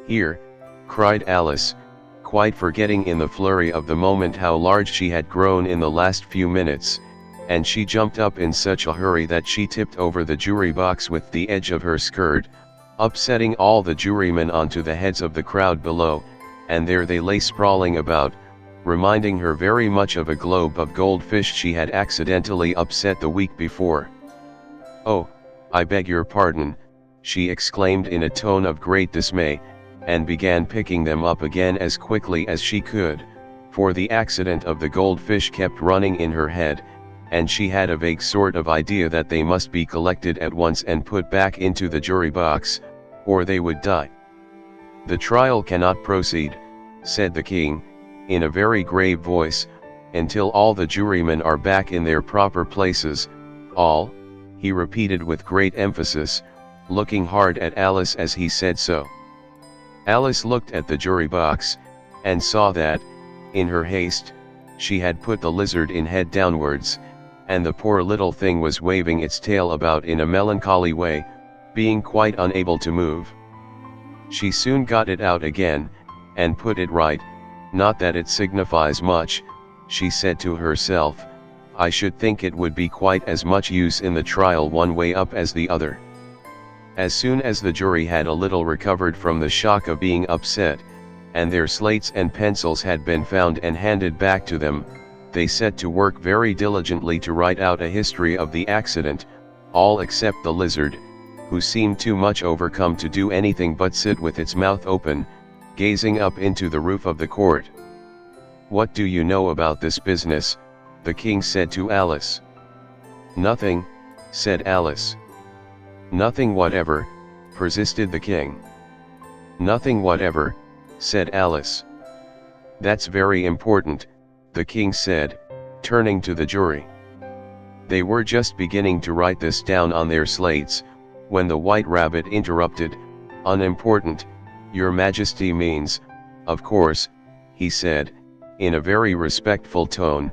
"Here," cried Alice, quite forgetting in the flurry of the moment how large she had grown in the last few minutes, and she jumped up in such a hurry that she tipped over the jury box with the edge of her skirt, upsetting all the jurymen onto the heads of the crowd below, and there they lay sprawling about, reminding her very much of a globe of goldfish she had accidentally upset the week before. "Oh, I beg your pardon," she exclaimed in a tone of great dismay, and began picking them up again as quickly as she could, for the accident of the goldfish kept running in her head, and she had a vague sort of idea that they must be collected at once and put back into the jury box, or they would die. "The trial cannot proceed," said the king, in a very grave voice, "until all the jurymen are back in their proper places. All," he repeated with great emphasis, looking hard at Alice as he said so. Alice looked at the jury box, and saw that, in her haste, she had put the lizard in head downwards, and the poor little thing was waving its tail about in a melancholy way, being quite unable to move. She soon got it out again, and put it right. "Not that it signifies much," she said to herself, "I should think it would be quite as much use in the trial one way up as the other." As soon as the jury had a little recovered from the shock of being upset, and their slates and pencils had been found and handed back to them, they set to work very diligently to write out a history of the accident, all except the lizard, who seemed too much overcome to do anything but sit with its mouth open, gazing up into the roof of the court. "What do you know about this business?" the king said to Alice. "Nothing," said Alice. "Nothing whatever," persisted the king. "Nothing whatever," said Alice. "That's very important," the king said, turning to the jury. They were just beginning to write this down on their slates, when the White Rabbit interrupted. "Unimportant, your majesty means, of course," he said, in a very respectful tone,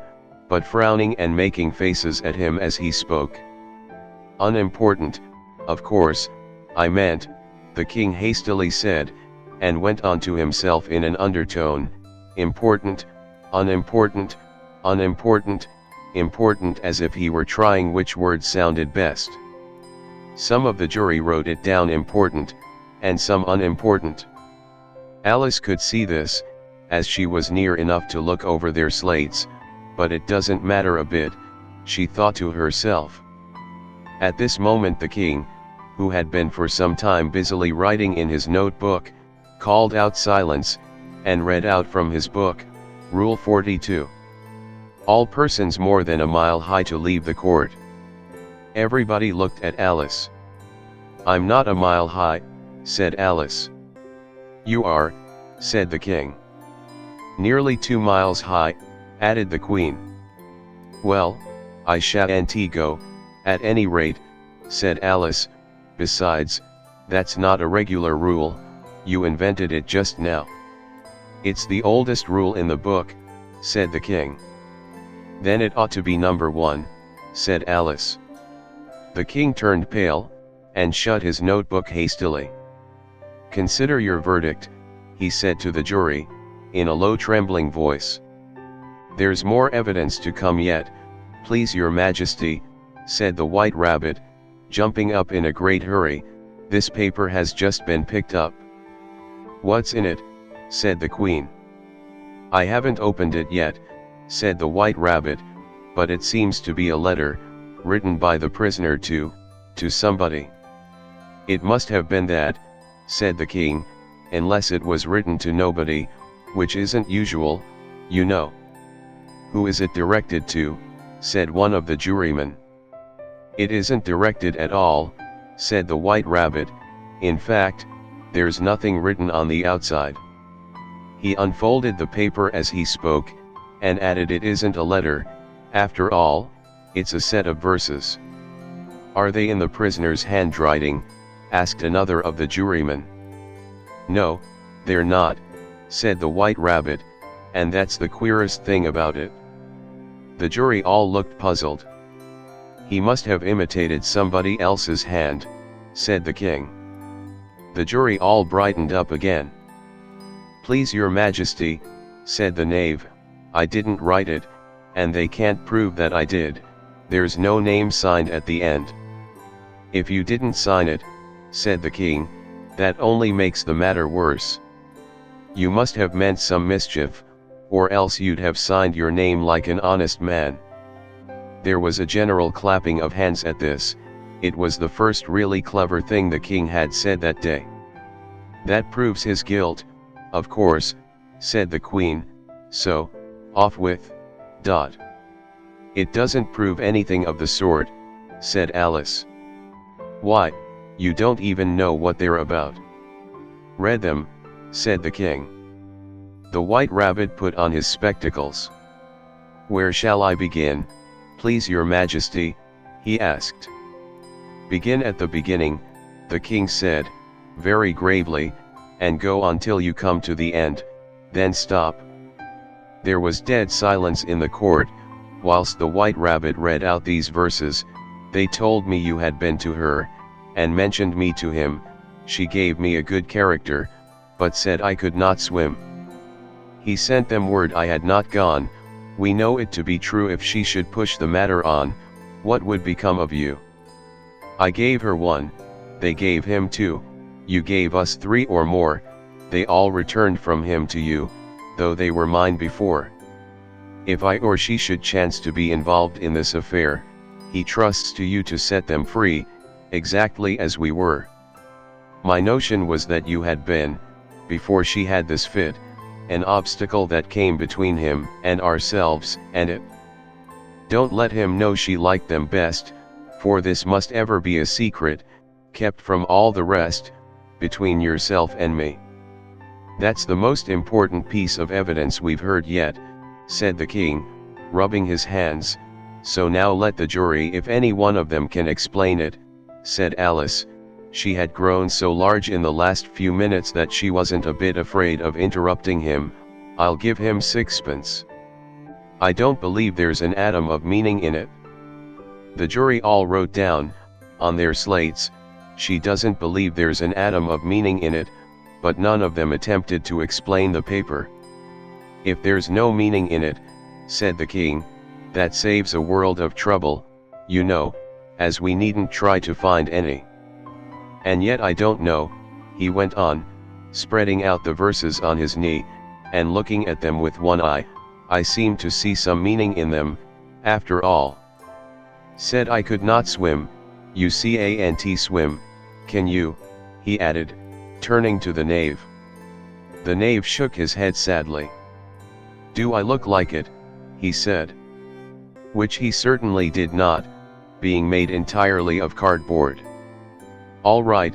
but frowning and making faces at him as he spoke. "Unimportant, of course, I meant," the king hastily said, and went on to himself in an undertone, "important, unimportant, unimportant, important," as if he were trying which word sounded best. Some of the jury wrote it down important, and some unimportant. Alice could see this, as she was near enough to look over their slates, but it doesn't matter a bit, she thought to herself. At this moment the king, who had been for some time busily writing in his notebook, called out silence, and read out from his book, Rule 42. All persons more than a mile high to leave the court. Everybody looked at Alice. "I'm not a mile high," said Alice. "You are," said the king. "Nearly 2 miles high," added the queen. "Well, I shan't go, at any rate," said Alice. "Besides, that's not a regular rule, you invented it just now." "It's the oldest rule in the book," said the king. "Then it ought to be number 1, said Alice. The king turned pale, and shut his notebook hastily. "Consider your verdict," he said to the jury, in a low trembling voice. "There's more evidence to come yet, please your majesty," said the White Rabbit, jumping up in a great hurry. "This paper has just been picked up." "What's in it?" said the queen. "I haven't opened it yet," said the White Rabbit, "but it seems to be a letter, written by the prisoner to somebody." "It must have been that," said the king, "unless it was written to nobody, which isn't usual, you know." "Who is it directed to?" said one of the jurymen. "It isn't directed at all," said the White Rabbit. "In fact, there's nothing written on the outside." He unfolded the paper as he spoke, and added, "It isn't a letter, after all, it's a set of verses." "Are they in the prisoner's handwriting?" asked another of the jurymen. "No, they're not," said the White Rabbit, "and that's the queerest thing about it." The jury all looked puzzled. "He must have imitated somebody else's hand," said the king. The jury all brightened up again. "Please your majesty," said the knave, "I didn't write it, and they can't prove that I did, there's no name signed at the end." "If you didn't sign it," said the king, "that only makes the matter worse. You must have meant some mischief, or else you'd have signed your name like an honest man." There was a general clapping of hands at this. It was the first really clever thing the king had said that day. "That proves his guilt, of course," said the queen, "so, off with, dot." "It doesn't prove anything of the sort," said Alice. "Why, you don't even know what they're about." "Read them," said the king. The White Rabbit put on his spectacles. "Where shall I begin, please your majesty?" he asked. "Begin at the beginning," the king said, very gravely, "and go on till you come to the end, then stop." There was dead silence in the court, whilst the White Rabbit read out these verses. "They told me you had been to her, and mentioned me to him. She gave me a good character, but said I could not swim. He sent them word I had not gone. We know it to be true. If she should push the matter on, what would become of you? I gave her 1, they gave him 2, you gave us 3 or more, they all returned from him to you, though they were mine before. If I or she should chance to be involved in this affair, he trusts to you to set them free, exactly as we were. My notion was that you had been, before she had this fit, an obstacle that came between him and ourselves and it. Don't let him know she liked them best, for this must ever be a secret, kept from all the rest, between yourself and me. That's the most important piece of evidence we've heard yet," said the king, rubbing his hands. "So now let the jury, if any one of them can explain it," said Alice. She had grown so large in the last few minutes that she wasn't a bit afraid of interrupting him. "I'll give him 6pence. I don't believe there's an atom of meaning in it." The jury all wrote down, on their slates, "She doesn't believe there's an atom of meaning in it," but none of them attempted to explain the paper. "If there's no meaning in it," said the king, "that saves a world of trouble, you know, as we needn't try to find any. And yet I don't know," he went on, spreading out the verses on his knee, and looking at them with one eye, "I seem to see some meaning in them, after all. Said I could not swim, you can't swim, can you?" he added, turning to the knave. The knave shook his head sadly. "Do I look like it?" he said. Which he certainly did not, being made entirely of cardboard. "All right,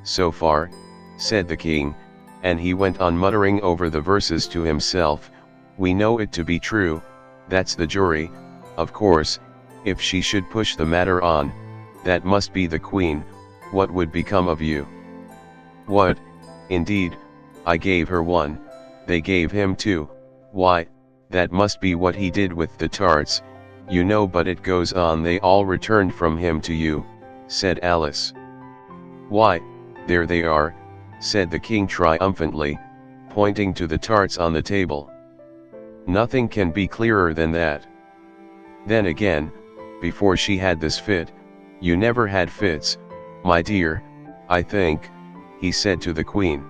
so far," said the king, and he went on muttering over the verses to himself. "We know it to be true, that's the jury, of course. If she should push the matter on, that must be the queen. What would become of you? What, indeed, I gave her 1, they gave him 2, why, that must be what he did with the tarts, you know, but it goes on, they all returned from him to you," said Alice. "Why, there they are," said the king triumphantly, pointing to the tarts on the table. "Nothing can be clearer than that. Then again, before she had this fit, you never had fits, my dear, I think," he said to the queen.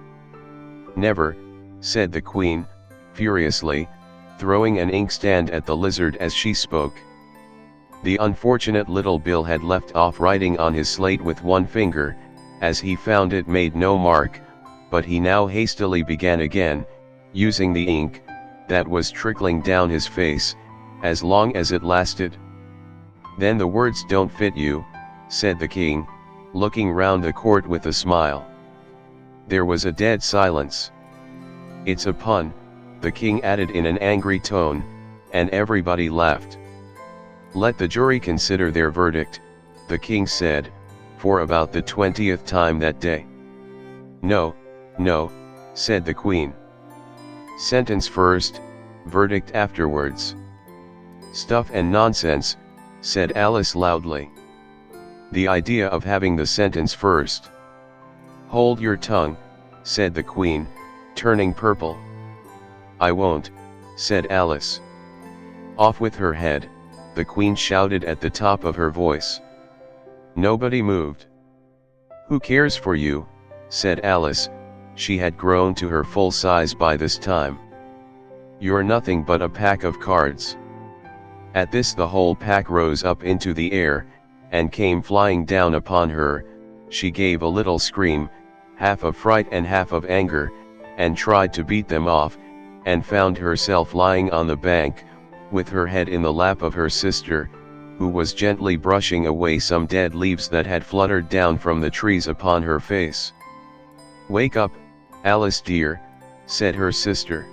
"Never," said the queen, furiously, throwing an inkstand at the lizard as she spoke. The unfortunate little Bill had left off writing on his slate with one finger, as he found it made no mark, but he now hastily began again, using the ink, that was trickling down his face, as long as it lasted. "Then the words don't fit you," said the king, looking round the court with a smile. There was a dead silence. "It's a pun," the king added in an angry tone, and everybody laughed. "Let the jury consider their verdict," the king said, for about the 20th time that day. "No, no," said the queen. "Sentence first, verdict afterwards." "Stuff and nonsense," said Alice loudly. "The idea of having the sentence first." "Hold your tongue," said the queen, turning purple. "I won't," said Alice. "Off with her head," the Queen shouted at the top of her voice. Nobody moved. "Who cares for you?" said Alice. She had grown to her full size by this time. "You're nothing but a pack of cards." At this the whole pack rose up into the air, and came flying down upon her. She gave a little scream, half of fright and half of anger, and tried to beat them off, and found herself lying on the bank, with her head in the lap of her sister, who was gently brushing away some dead leaves that had fluttered down from the trees upon her face. "Wake up, Alice dear," said her sister.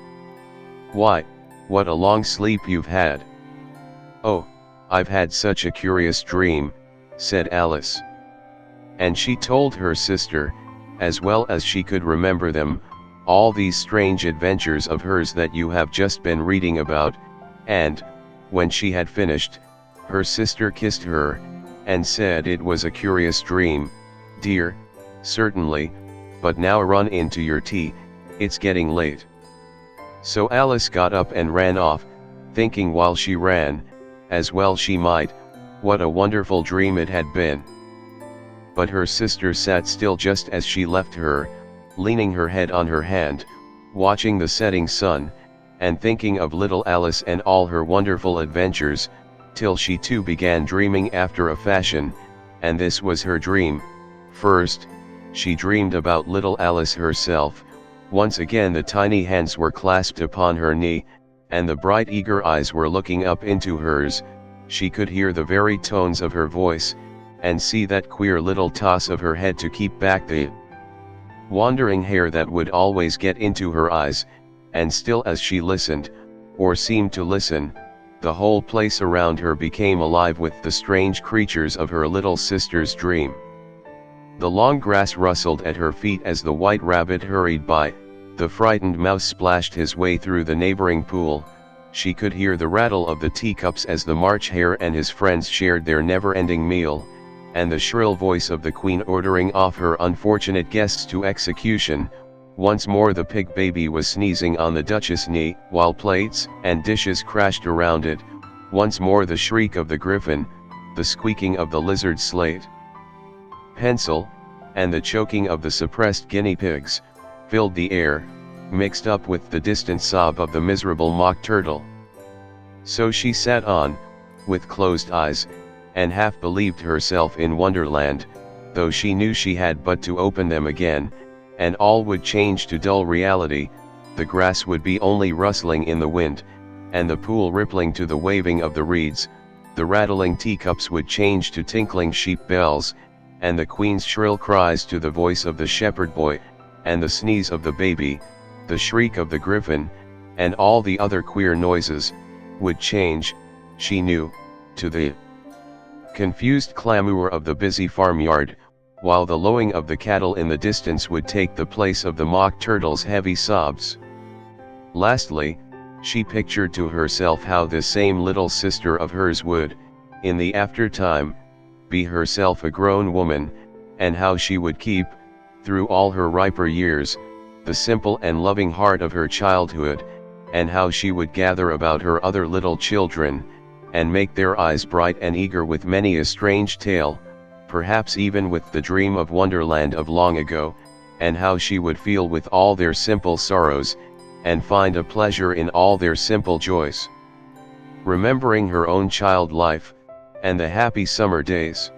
"Why, what a long sleep you've had." "Oh, I've had such a curious dream," said Alice. And she told her sister, as well as she could remember them, all these strange adventures of hers that you have just been reading about, and, when she had finished, her sister kissed her, and said it was a curious dream, dear, certainly, but now run into your tea, it's getting late. So Alice got up and ran off, thinking while she ran, as well she might, what a wonderful dream it had been. But her sister sat still just as she left her, leaning her head on her hand, watching the setting sun, and thinking of little Alice and all her wonderful adventures, till she too began dreaming after a fashion, and this was her dream. First, she dreamed about little Alice herself. Once again the tiny hands were clasped upon her knee, and the bright eager eyes were looking up into hers. She could hear the very tones of her voice, and see that queer little toss of her head to keep back the wandering hair that would always get into her eyes, and still as she listened, or seemed to listen, the whole place around her became alive with the strange creatures of her little sister's dream. The long grass rustled at her feet as the white rabbit hurried by, the frightened mouse splashed his way through the neighboring pool, she could hear the rattle of the teacups as the March Hare and his friends shared their never-ending meal, and the shrill voice of the Queen ordering off her unfortunate guests to execution. Once more the pig baby was sneezing on the Duchess' knee, while plates and dishes crashed around it. Once more the shriek of the griffin, the squeaking of the lizard slate pencil, and the choking of the suppressed guinea pigs, filled the air, mixed up with the distant sob of the miserable mock turtle. So she sat on, with closed eyes, and half believed herself in Wonderland, though she knew she had but to open them again, and all would change to dull reality. The grass would be only rustling in the wind, and the pool rippling to the waving of the reeds, the rattling teacups would change to tinkling sheep bells, and the Queen's shrill cries to the voice of the shepherd boy, and the sneeze of the baby, the shriek of the griffin, and all the other queer noises, would change, she knew, to the confused clamour of the busy farmyard, while the lowing of the cattle in the distance would take the place of the mock turtle's heavy sobs. Lastly, she pictured to herself how this same little sister of hers would, in the after-time, be herself a grown woman, and how she would keep, through all her riper years, the simple and loving heart of her childhood, and how she would gather about her other little children, and make their eyes bright and eager with many a strange tale, perhaps even with the dream of Wonderland of long ago, and how she would feel with all their simple sorrows, and find a pleasure in all their simple joys. Remembering her own child life, and the happy summer days.